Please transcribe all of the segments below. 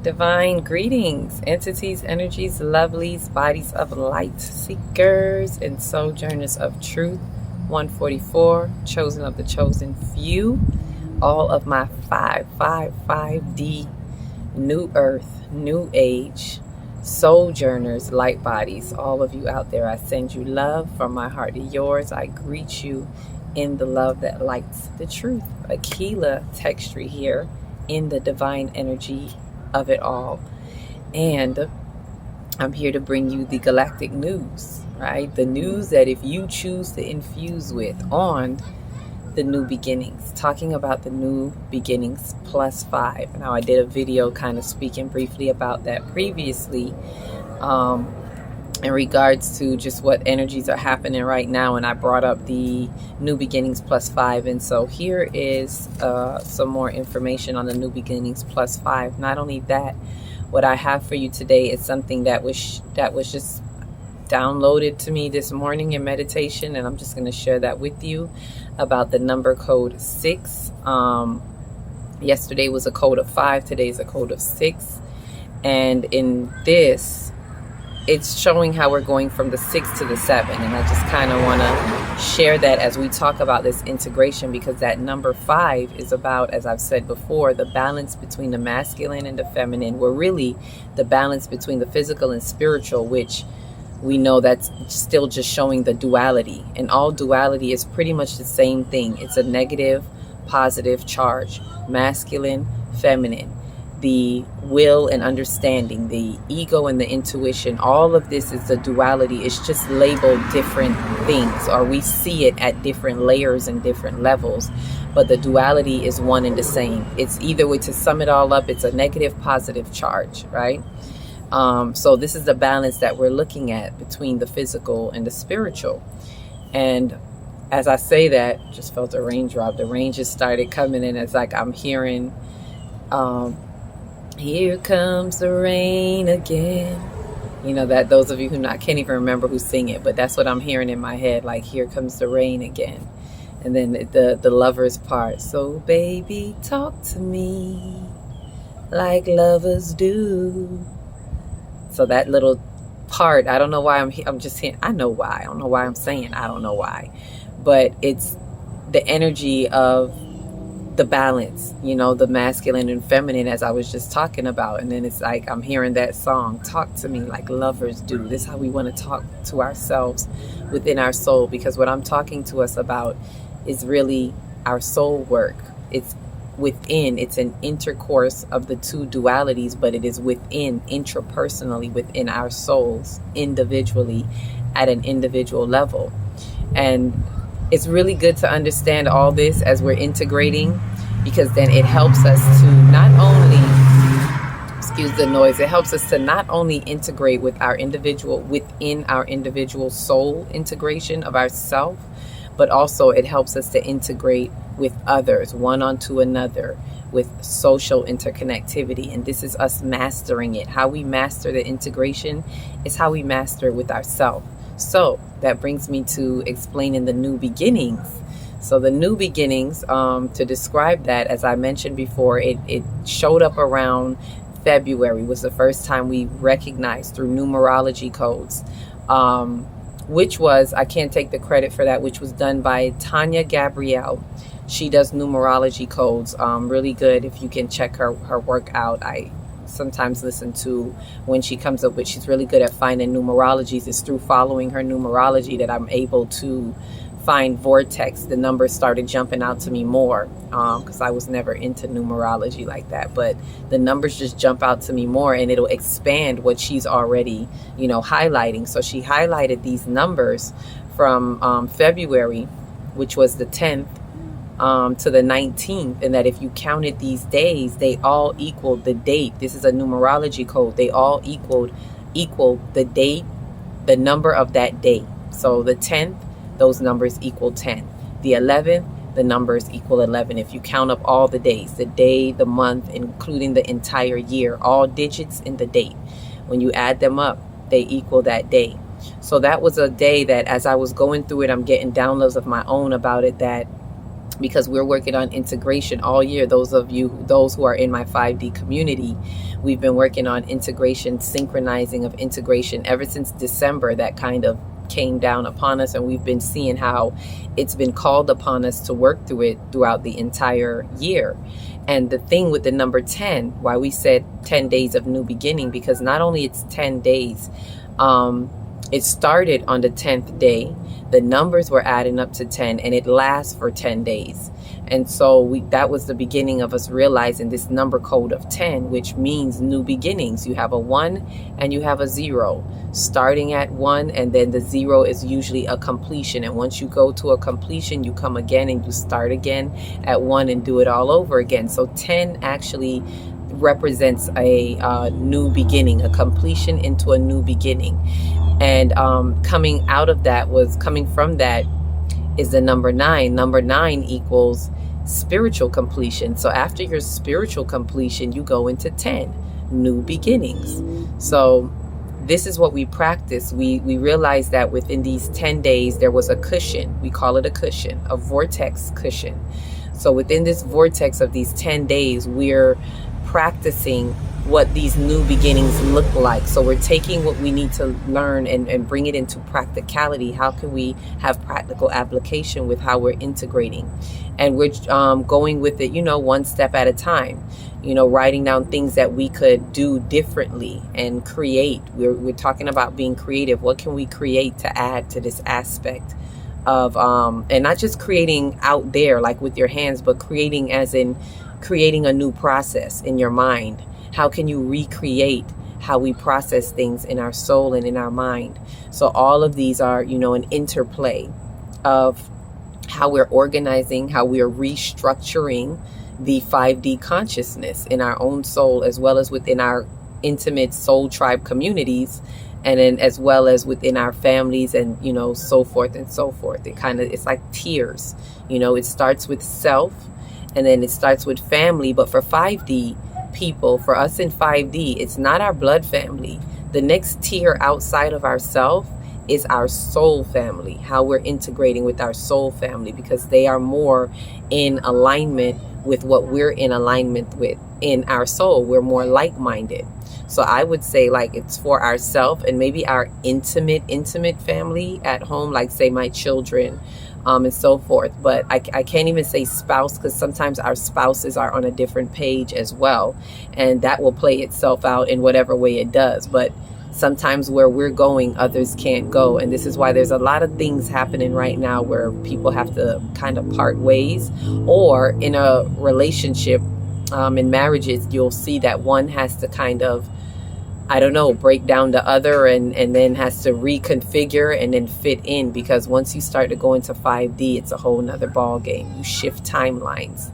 Divine greetings, entities, energies, lovelies, bodies of light, seekers, and sojourners of truth. 144, chosen of the chosen few. All of my 555D, new earth, new age, sojourners, light bodies. All of you out there, I send you love from my heart to yours. I greet you in the love that lights the truth. Aquila texture here in the divine energy of it all. And I'm here to bring you the galactic news, right? The news that if you choose to infuse with on the new beginnings, talking about the new beginnings +5. Now, I did a video kind of speaking briefly about that previously in regards to just what energies are happening right now, and I brought up the new beginnings +5. And so here is some more information on the new beginnings +5. Not only that, what I have for you today is something that was just downloaded to me this morning in meditation, and I'm just going to share that with you about the number code 6. Yesterday was a code of 5, today is a code of 6, and in this it's showing how we're going from the 6 to the 7, and I just kind of want to share that as we talk about this integration, because that number 5 is about, as I've said before, the balance between the masculine and the feminine. We're really the balance between the physical and spiritual, which we know that's still just showing the duality, and all duality is pretty much the same thing. It's a negative, positive charge, masculine, feminine. The will and understanding, the ego and the intuition, all of this is the duality. It's just labeled different things, or we see it at different layers and different levels, but the duality is one and the same. It's either way, to sum it all up, it's a negative, positive charge, right? So this is the balance that we're looking at between the physical and the spiritual. And as I say that, just felt a raindrop. The rain just started coming in. It's like I'm hearing, here comes the rain again. You know, that those of you who can't even remember who sing it, but that's what I'm hearing in my head, like, here comes the rain again. And then the lovers part. So baby, talk to me like lovers do. So that little part, I don't know why I'm just hearing, I know why. I don't know why I'm saying I don't know why. But it's the energy of the balance, you know, the masculine and feminine, as I was just talking about. And then it's like I'm hearing that song, talk to me like lovers do. This is how we want to talk to ourselves within our soul, because what I'm talking to us about is really our soul work. It's within, it's an intercourse of the two dualities, but it is within, intrapersonally, within our souls, individually, at an individual level. And it's really good to understand all this as we're integrating, because then it helps us to not only, excuse the noise, it helps us to not only integrate with our individual, within our individual soul integration of ourself, but also it helps us to integrate with others, one onto another, with social interconnectivity. And this is us mastering it. How we master the integration is how we master it with ourselves. So that brings me to explaining the new beginnings. So the new beginnings, to describe that, as I mentioned before, it showed up around February, was the first time we recognized through numerology codes, which was, I can't take the credit for that, which was done by Tanya Gabrielle. She does numerology codes, really good. If you can check her work out, I sometimes listen to when she comes up with, she's really good at finding numerologies. It's through following her numerology that I'm able to find vortex. The numbers started jumping out to me more, because I was never into numerology like that, but the numbers just jump out to me more, and it'll expand what she's already, you know, highlighting. So she highlighted these numbers from February, which was the 10th to the 19th, and that if you counted these days, they all equaled the date. This is a numerology code. They all equal the date, the number of that day. So the 10th, those numbers equal 10. The 11th, the numbers equal 11. If you count up all the days, the day, the month, including the entire year, all digits in the date, when you add them up, they equal that day. So that was a day that, as I was going through it, I'm getting downloads of my own about it, that because we're working on integration all year. Those who are in my 5D community, we've been working on integration, synchronizing of integration ever since December. That kind of came down upon us, and we've been seeing how it's been called upon us to work through it throughout the entire year. And the thing with the number 10, why we said 10 days of new beginning, because not only it's 10 days, it started on the 10th day. The numbers were adding up to 10, and it lasts for 10 days. And so that was the beginning of us realizing this number code of 10, which means new beginnings. You have a 1 and you have a 0. Starting at 1, and then the 0 is usually a completion. And once you go to a completion, you come again and you start again at 1 and do it all over again. So 10 actually represents a new beginning, a completion into a new beginning. And coming from that is the number 9. Number 9 equals spiritual completion. So after your spiritual completion, you go into 10, new beginnings. So this is what we practice. We realized that within these 10 days, there was a cushion. We call it a cushion, a vortex cushion. So within this vortex of these 10 days, we're practicing what these new beginnings look like. So we're taking what we need to learn and bring it into practicality. How can we have practical application with how we're integrating? And we're going with it, one step at a time, writing down things that we could do differently and create. We're talking about being creative. What can we create to add to this aspect of, and not just creating out there, like with your hands, but creating as in creating a new process in your mind. How can you recreate how we process things in our soul and in our mind? So all of these are, an interplay of how we're organizing, how we are restructuring the 5D consciousness in our own soul, as well as within our intimate soul tribe communities, and then as well as within our families and, so forth and so forth. It's like tiers, it starts with self, and then it starts with family. But for 5D people, for us in 5D, it's not our blood family. The next tier outside of ourself is our soul family, how we're integrating with our soul family, because they are more in alignment with what we're in alignment with in our soul. We're more like-minded. So I would say, like, it's for ourself and maybe our intimate family at home, like say my children, and so forth. But I can't even say spouse, because sometimes our spouses are on a different page as well, and that will play itself out in whatever way it does. But sometimes where we're going, others can't go, and this is why there's a lot of things happening right now where people have to kind of part ways, or in a relationship, in marriages, you'll see that one has to kind of, break down the other and then has to reconfigure and then fit in, because once you start to go into 5D, it's a whole nother ball game. You shift timelines,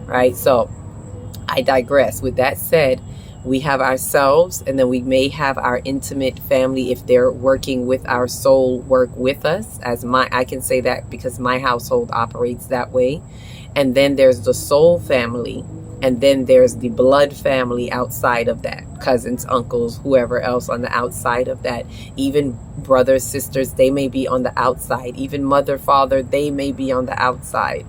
right? So I digress. With that said, we have ourselves, and then we may have our intimate family if they're working with our soul work with us. I can say that because my household operates that way. And then there's the soul family. And then there's the blood family outside of that, cousins, uncles, whoever else on the outside of that. Even brothers, sisters, they may be on the outside. Even mother, father, they may be on the outside.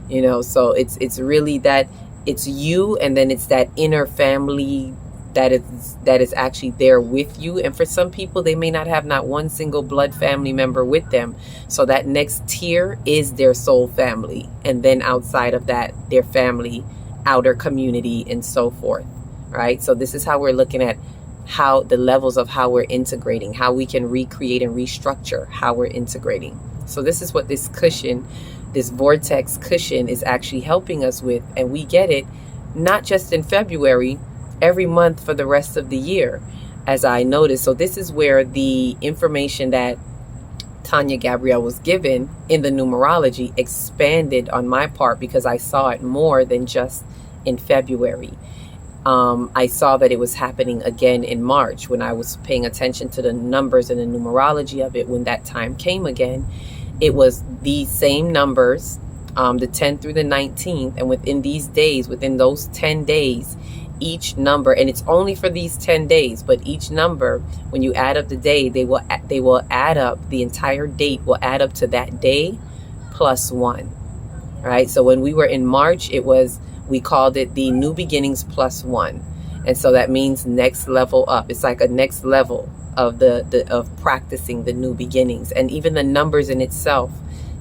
So it's really that it's you, and then it's that inner family that is actually there with you. And for some people, they may not have not one single blood family member with them. So that next tier is their soul family. And then outside of that, their family, outer community, and so forth, right? So this is how we're looking at how the levels of how we're integrating, how we can recreate and restructure how we're integrating. So this is what this cushion, this vortex cushion, is actually helping us with. And we get it not just in February, every month for the rest of the year, as I noticed. So this is where the information that Tanya Gabrielle was given in the numerology expanded on my part, because I saw it more than just in February. I saw that it was happening again in March when I was paying attention to the numbers and the numerology of it. When that time came again, it was the same numbers, the 10th through the 19th. And within these days, within those 10 days, each number, and it's only for these 10 days, but each number, when you add up the day, they will add up, the entire date will add up to that day plus 1. right? So when we were in March, we called it the new beginnings plus one. And so that means next level up. It's like a next level of of practicing the new beginnings. And even the numbers in itself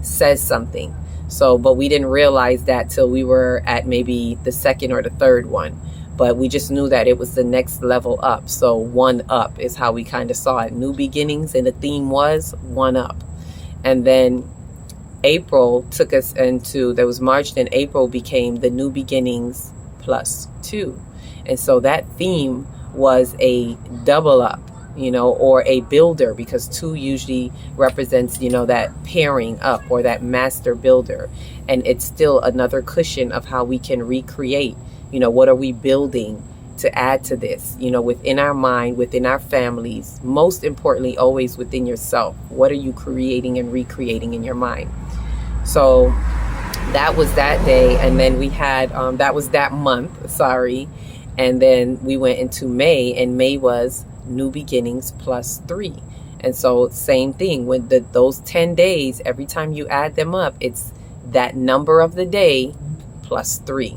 says something. So, but we didn't realize that till we were at maybe the second or the third one. But we just knew that it was the next level up. So one up is how we kind of saw it. New beginnings, and the theme was one up. And then April took us into, there was March, then April became the new beginnings plus two. And so that theme was a double up, or a builder, because two usually represents, that pairing up or that master builder. And it's still another cushion of how we can recreate, what are we building to add to this, within our mind, within our families, most importantly, always within yourself. What are you creating and recreating in your mind? So that was that day. And then we had, that was that month, sorry. And then we went into May, and May was new beginnings plus three. And so same thing, when those 10 days, every time you add them up, it's that number of the day plus three.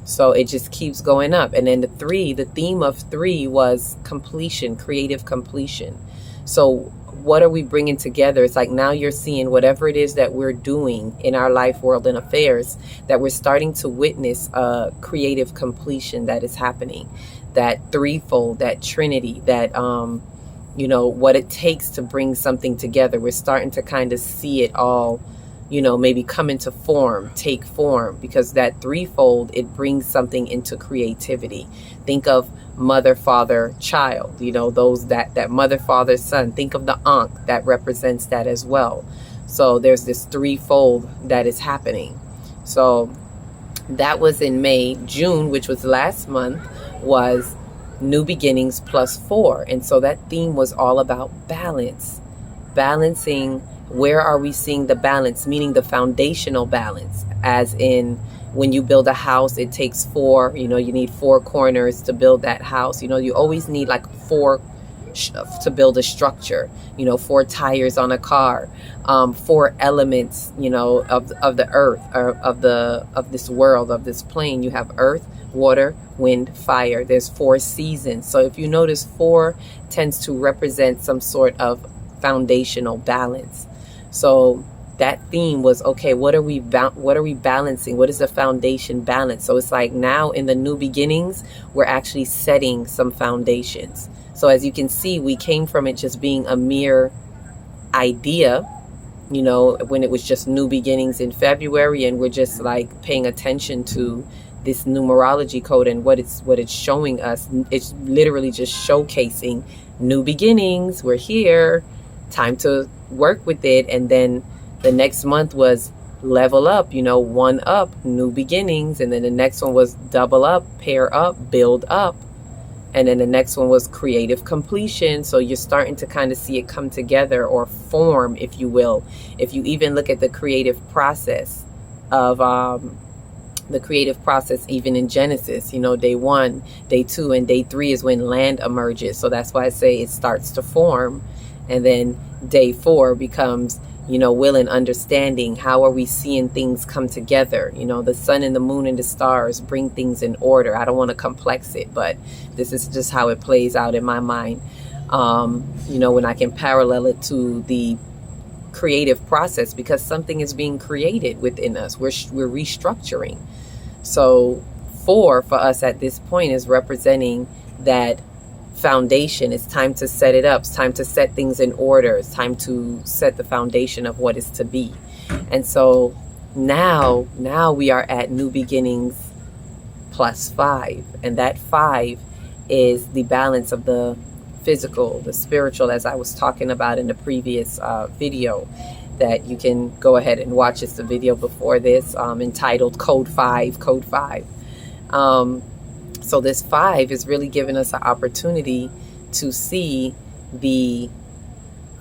So it just keeps going up. And then the theme of three was completion, creative completion. So what are we bringing together? It's like now you're seeing whatever it is that we're doing in our life, world, and affairs, that we're starting to witness a creative completion that is happening. That threefold, that trinity, that, what it takes to bring something together. We're starting to kind of see it all, maybe come into form, take form, because that threefold, it brings something into creativity. Think of mother, father, child, those that mother, father, son. Think of the ankh, that represents that as well. So there's this threefold that is happening. So that was in May. June, which was last month, was new beginnings plus four. And so that theme was all about balance, balancing. Where are we seeing the balance, meaning the foundational balance, as in when you build a house, it takes four, you need four corners to build that house. You always need like four to build a structure, four tires on a car, four elements, of the earth, or of this world, of this plane. You have earth, water, wind, fire. There's four seasons. So if you notice, four tends to represent some sort of foundational balance. So that theme was, okay, what are we balancing? What is the foundation balance? So it's like now in the new beginnings, we're actually setting some foundations. So as you can see, we came from it just being a mere idea, when it was just new beginnings in February, and we're just like paying attention to this numerology code and what it's showing us. It's literally just showcasing new beginnings. We're here, time to work with it. And then the next month was level up, one up, new beginnings. And then the next one was double up, pair up, build up. And then the next one was creative completion. So you're starting to kind of see it come together, or form, if you will. If you even look at the creative process of even in Genesis, day 1, day 2, and day 3 is when land emerges. So that's why I say it starts to form. And then day 4 becomes, will and understanding. How are we seeing things come together? The sun and the moon and the stars bring things in order. I don't want to complex it, but this is just how it plays out in my mind. When I can parallel it to the creative process, because something is being created within us. We're restructuring. So 4 for us at this point is representing that foundation. It's time to set it up. It's time to set things in order. It's time to set the foundation of what is to be. And so now we are at new beginnings plus 5. And that 5 is the balance of the physical, the spiritual, as I was talking about in the previous video, that you can go ahead and watch. It's the video before this, entitled Code 5. So this 5 is really giving us an opportunity to see the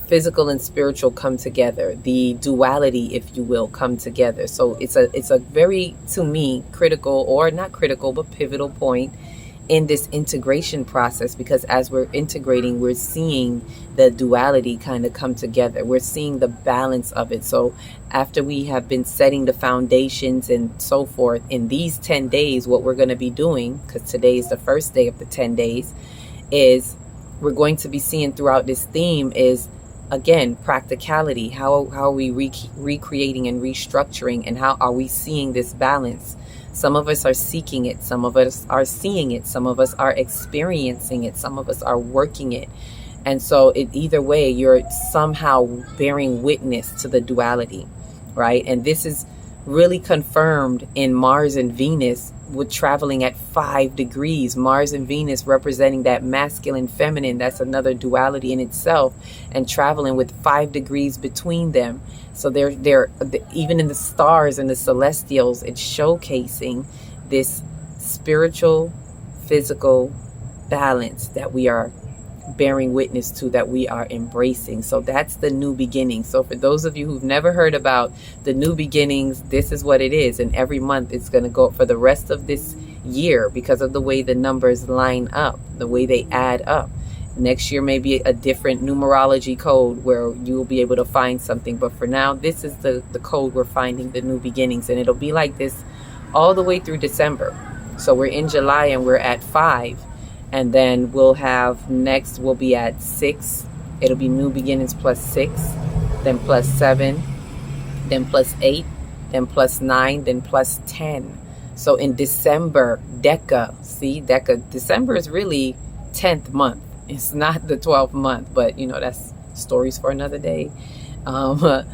physical and spiritual come together, the duality, if you will, come together. So it's a very, to me, critical, or not critical, but pivotal point in this integration process, because as we're integrating, we're seeing the duality kind of come together. We're seeing the balance of it. So after we have been setting the foundations and so forth in these 10 days, what we're going to be doing, because today is the first day of the 10 days, is we're going to be seeing throughout this theme is, again, practicality. How are we recreating and restructuring, and how are we seeing this balance? Some of us are seeking it. Some of us are seeing it. Some of us are experiencing it. Some of us are working it. And so either way, you're somehow bearing witness to the duality, right? And this is really confirmed in Mars and Venus with traveling at 5 degrees. Mars and Venus representing that masculine, feminine. That's another duality in itself, and traveling with 5 degrees between them. So they're even in the stars and the celestials, it's showcasing this spiritual, physical balance that we are bearing witness to, that we are embracing. So that's the new beginning. So for those of you who've never heard about the new beginnings, this is what it is. And every month it's going to go for the rest of this year, because of the way the numbers line up, the way they add up. Next year may be a different numerology code where you will be able to find something. But for now, this is the code we're finding, the new beginnings. And it'll be like this all the way through December. So we're in July and we're at 5. And then we'll have next, we'll be at 6. It'll be new beginnings plus 6, then plus 7, then plus 8, then plus 9, then plus 10. So in December, December is really 10th month. It's not the 12th month, but you know, that's stories for another day. When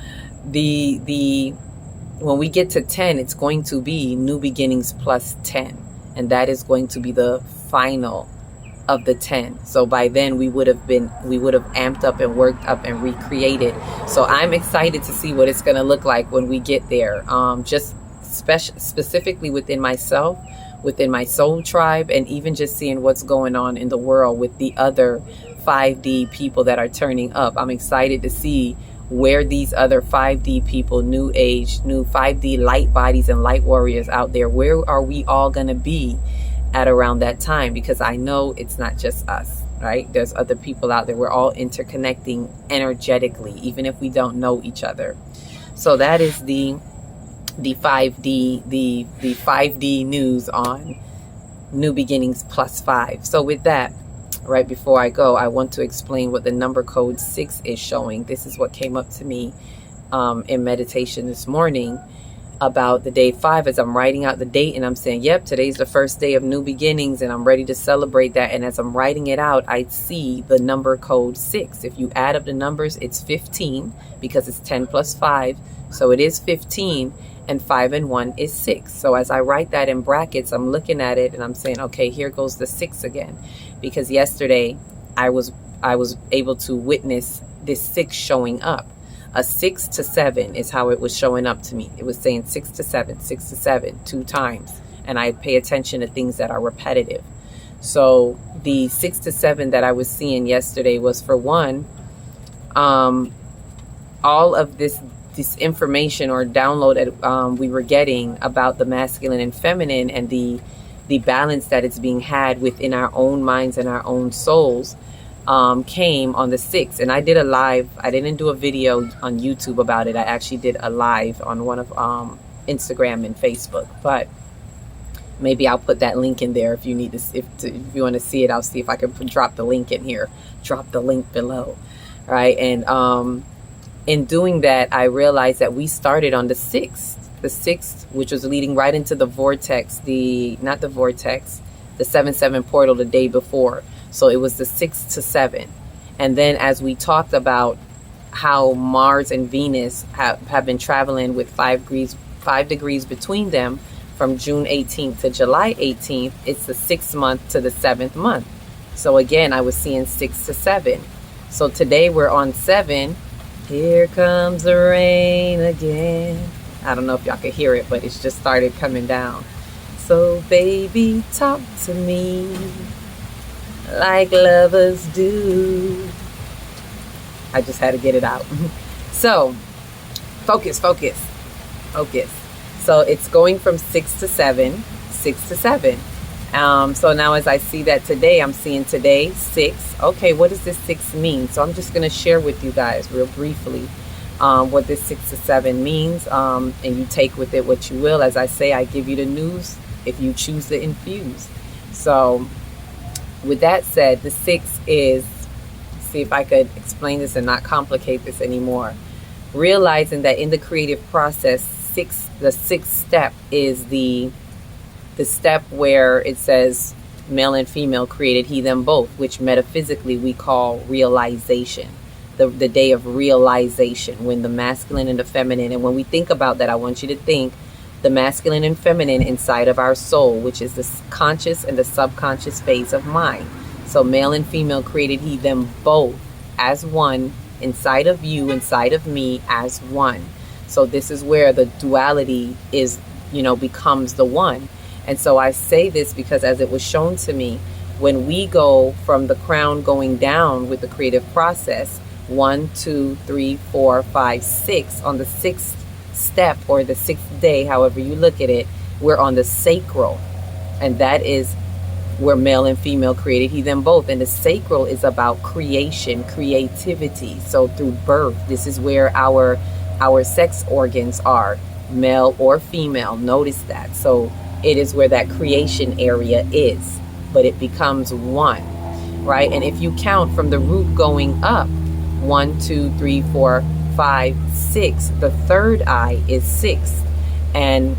we get to 10, it's going to be new beginnings plus 10. And that is going to be the final of the 10. So by then we would have amped up and worked up and recreated. So I'm excited to see what it's going to look like when we get there. Just specifically within myself, within my soul tribe, and even just seeing what's going on in the world with the other 5D people that are turning up. I'm excited to see where these other 5D people, new age, new 5D light bodies and light warriors out there, where are we all going to be at around that time? Because I know it's not just us, right? There's other people out there. We're all interconnecting energetically, even if we don't know each other. So that is the 5D, the 5D news on new beginnings plus 5. So with that, right before I go, I want to explain what the number code 6 is showing. This is what came up to me in meditation this morning about the day 5, as I'm writing out the date, and I'm saying, yep, today's the first day of new beginnings, and I'm ready to celebrate that. And as I'm writing it out, I see the number code 6. If you add up the numbers, it's 15, because it's 10 plus 5. So it is 15, and 5 and 1 is 6. So as I write that in brackets, I'm looking at it and I'm saying, okay, here goes the 6 again. Because yesterday I was able to witness this 6 showing up. A 6 to 7 is how it was showing up to me. It was saying 6 to 7, 6 to 7, 2 times. And I pay attention to things that are repetitive. So the 6 to 7 that I was seeing yesterday was, for one, all of this information or download that we were getting about the masculine and feminine, and the balance that it's being had within our own minds and our own souls, came on the 6th. And I did a live. I didn't do a video on YouTube about it. I actually did a live on one of Instagram and Facebook. But maybe I'll put that link in there if you need to. If you want to see it, I'll see if I can drop the link in here. Drop the link below, right? And in doing that, I realized that we started on the 6th, which was leading right into the vortex, the 7-7 portal the day before. So it was the 6 to 7. And then as we talked about how Mars and Venus have been traveling with 5 degrees between them from June 18th to July 18th, it's the 6th month to the 7th month. So again, I was seeing 6 to 7. So today we're on 7. Here comes the rain again. I don't know if y'all can hear it, but it's just started coming down. So baby, talk to me like lovers do. I just had to get it out. So focus. So it's going from 6 to 7, 6 to 7. So now as I see that today, I'm seeing today 6. Okay, what does this 6 mean? So I'm just going to share with you guys real briefly what this 6 to 7 means, and you take with it what you will. As I say, I give you the news if you choose to infuse. So with that said, the 6 is, see if I could explain this and not complicate this anymore. Realizing that in the creative process, the 6th step is the step where it says male and female created he them both, which metaphysically we call realization, the day of realization, when the masculine and the feminine. And when we think about that, I want you to think the masculine and feminine inside of our soul, which is the conscious and the subconscious phase of mind. So male and female created he them both as one, inside of you, inside of me, as one. So this is where the duality is, becomes the one. And so I say this because as it was shown to me, when we go from the crown going down with the creative process, 1, 2, 3, 4, 5, 6, on the 6th step or the 6th day, however you look at it, we're on the sacral. And that is where male and female created he them both. And the sacral is about creation, creativity. So through birth, this is where our sex organs are, male or female. Notice that. So it is where that creation area is, but it becomes one, right? And if you count from the root going up, 1, 2, 3, 4, 5, 6, the third eye is 6. And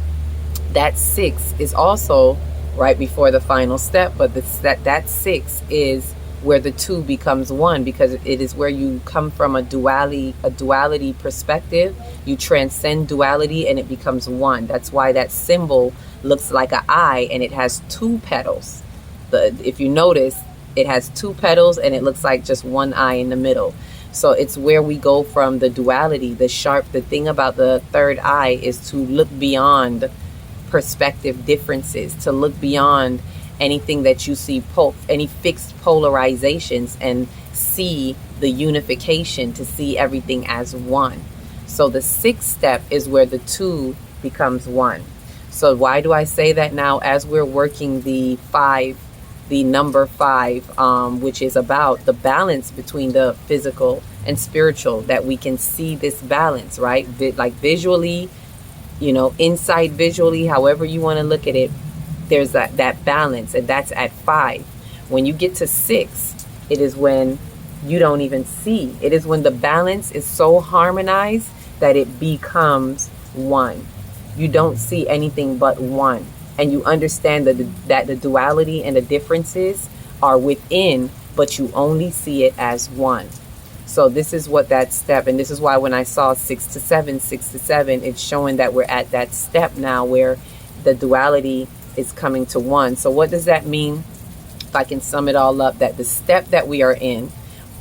that 6 is also right before the final step, but that 6 is where the 2 becomes 1, because it is where you come from a duality perspective. You transcend duality and it becomes 1. That's why that symbol looks like an eye and it has 2 petals. If you notice, it has 2 petals and it looks like just one eye in the middle. So it's where we go from the duality, the thing about the third eye is to look beyond perspective differences, to look beyond anything that you see, any fixed polarizations, and see the unification, to see everything as one. So the 6th step is where the 2 becomes 1. So why do I say that now? As we're working the number 5, which is about the balance between the physical and spiritual, that we can see this balance, right? Like visually, inside visually, however you want to look at it, there's that balance, and that's at 5. When you get to 6, it is when you don't even see. It is when the balance is so harmonized that it becomes 1. You don't see anything but 1. And you understand that the duality and the differences are within, but you only see it as 1. So this is what that step, and this is why when I saw 6 to 7, it's showing that we're at that step now where the duality is coming to 1. So what does that mean? If I can sum it all up, that the step that we are in,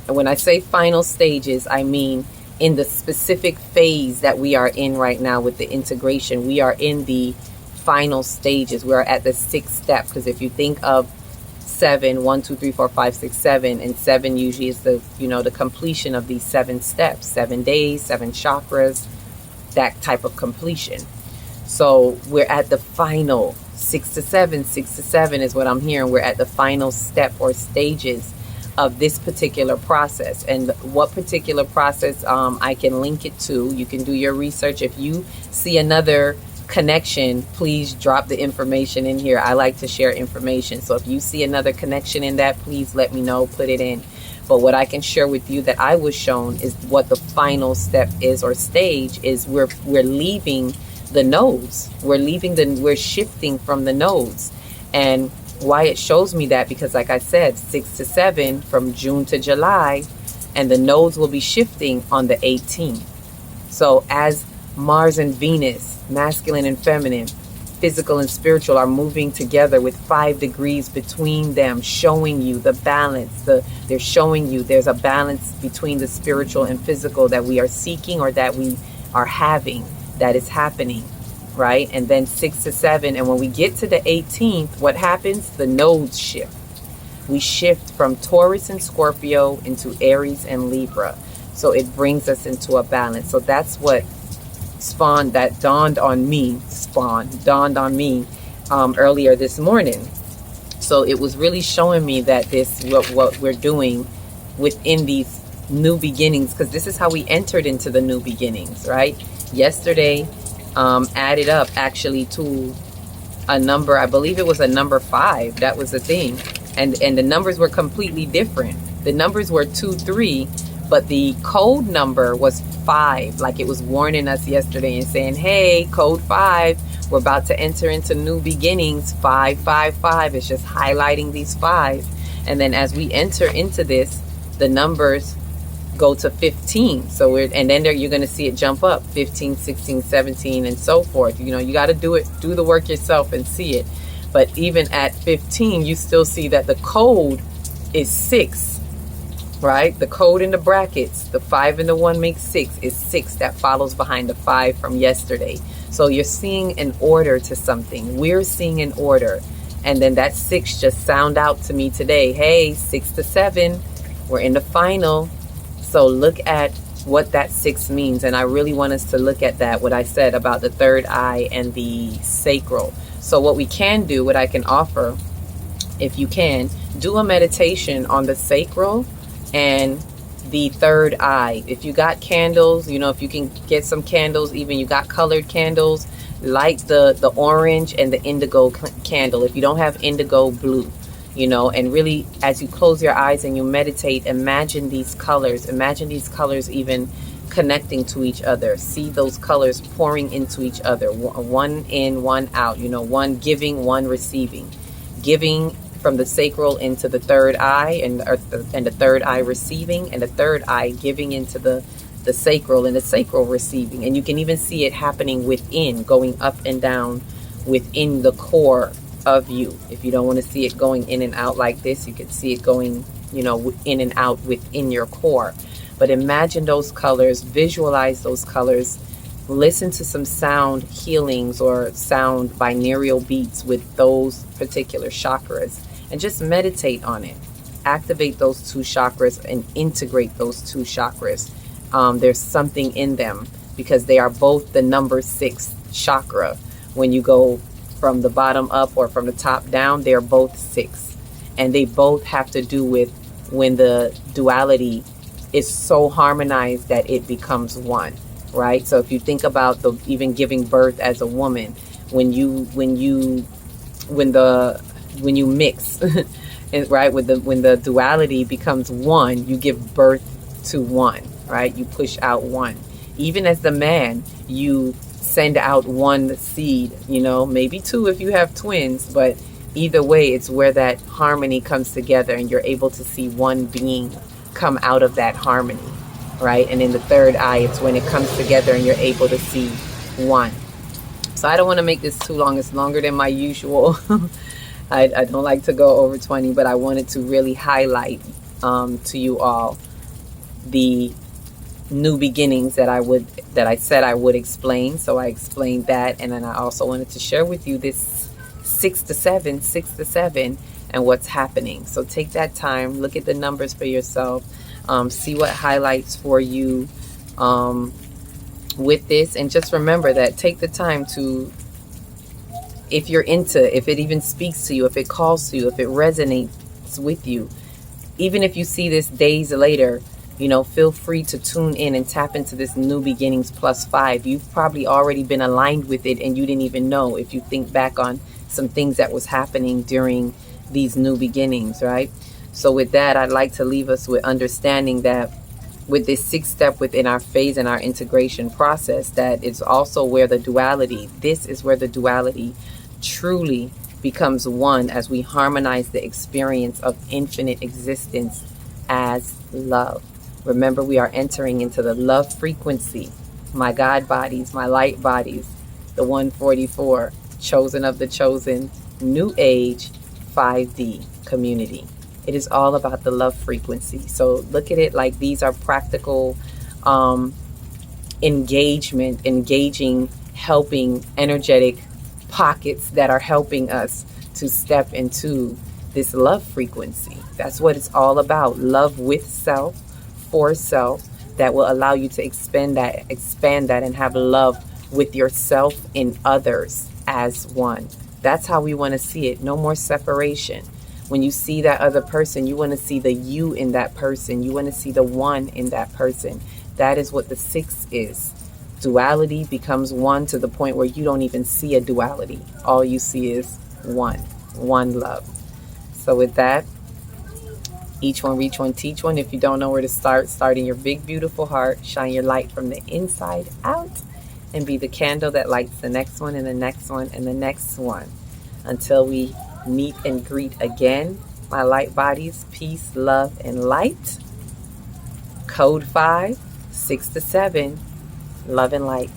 and when I say final stages, I mean in the specific phase that we are in right now with the integration, we are in the final stages. We are at the 6th step, because if you think of 7, 1, 2, 3, 4, 5, 6, 7, and 7 usually is the completion of these 7 steps, 7 days, 7 chakras, that type of completion. So we're at the final 6 to 7 is what I'm hearing. We're at the final step or stages of this particular process. And what particular process, I can link it to. You can do your research. If you see another connection, please drop the information in here. I like to share information. So if you see another connection in that, please let me know, put it in. But what I can share with you that I was shown is what the final step is, or stage is. We're leaving the nodes. We're shifting from the nodes. And why it shows me that, because like I said, 6 to 7 from June to July, and the nodes will be shifting on the 18th. So as Mars and Venus, masculine and feminine, physical and spiritual, are moving together with 5 degrees between them, showing you the balance. They're showing you there's a balance between the spiritual and physical that we are seeking, or that we are having, that is happening, right? And then 6 to 7, and when we get to the 18th, what happens? The nodes shift. We shift from Taurus and Scorpio into Aries and Libra. So it brings us into a balance. So that's what dawned on me earlier this morning. So it was really showing me that what we're doing within these new beginnings, because this is how we entered into the new beginnings, right? Yesterday added up actually to a number, I believe it was a number 5. That was the thing. And the numbers were completely different. The numbers were 2, 3, but the code number was 5. Like it was warning us yesterday and saying, hey, code 5, we're about to enter into new beginnings. 5, 5, 5. It's just highlighting these 5s. And then as we enter into this, the numbers go to 15. So and then you're going to see it jump up 15, 16, 17, and so forth. You know, you got to do the work yourself and see it. But even at 15, you still see that the code is 6, right? The code in the brackets, the 5 and the 1 makes 6, is 6 that follows behind the 5 from yesterday. So you're seeing an order to something. We're seeing an order. And then that 6 just sound out to me today. Hey, 6 to 7, we're in the final. So look at what that 6 means. And I really want us to look at that, what I said about the third eye and the sacral. So what we can do, what I can offer, if you can, do a meditation on the sacral and the third eye. If you got candles, you know, if you can get some candles, even you got colored candles, light the orange and the indigo candle. If you don't have indigo, blue. You know, and really, as you close your eyes and you meditate, imagine these colors even connecting to each other. See those colors pouring into each other, one in, one out, you know, one giving, one receiving. Giving from the sacral into the third eye, and the third eye receiving, and the third eye giving into the sacral, and the sacral receiving. And you can even see it happening within, going up and down within the core of you. If you don't want to see it going in and out like this, you can see it going, you know, in and out within your core. But imagine those colors, visualize those colors, listen to some sound healings or sound binaural beats with those particular chakras, and just meditate on it. Activate those 2 chakras and integrate those 2 chakras. There's something in them because they are both the number 6 chakra. When you go from the bottom up or from the top down, they're both 6. And they both have to do with when the duality is so harmonized that it becomes one, right? So if you think about even giving birth as a woman, when you mix, right, when the duality becomes one, you give birth to one, right? You push out one. Even as the man, you send out one seed, you know, maybe 2 if you have twins, but either way, it's where that harmony comes together and you're able to see one being come out of that harmony, right? And in the third eye, it's when it comes together and you're able to see one. So I don't want to make this too long. It's longer than my usual. I don't like to go over 20, but I wanted to really highlight to you all the new beginnings that I said I would explain. So I explained that, and then I also wanted to share with you this 6 to 7 and what's happening. So take that time, look at the numbers for yourself, see what highlights for you with this, and just remember that take the time to, if it even speaks to you, if it calls to you, if it resonates with you, even if you see this days later, you know, feel free to tune in and tap into this new beginnings +5. You've probably already been aligned with it and you didn't even know, if you think back on some things that was happening during these new beginnings, right? So with that, I'd like to leave us with understanding that with this 6th step within our phase and our integration process, that it's also where the duality, this is where the duality truly becomes one as we harmonize the experience of infinite existence as love. Remember, we are entering into the love frequency. My God bodies, my light bodies, the 144, chosen of the chosen, new age, 5D community. It is all about the love frequency. So look at it like these are practical engaging, helping energetic pockets that are helping us to step into this love frequency. That's what it's all about. Love with self, for self, that will allow you to expand that and have love with yourself and others as one. That's how we want to see it. No more separation. When you see that other person, you want to see the you in that person. You want to see the one in that person. That is what the 6 is. Duality becomes one to the point where you don't even see a duality. All you see is one love. So with that, each one, reach one, teach one. If you don't know where to start in your big, beautiful heart. Shine your light from the inside out and be the candle that lights the next one and the next one and the next one. Until we meet and greet again, my light bodies, peace, love, and light. Code 5, 6 to 7, love and light.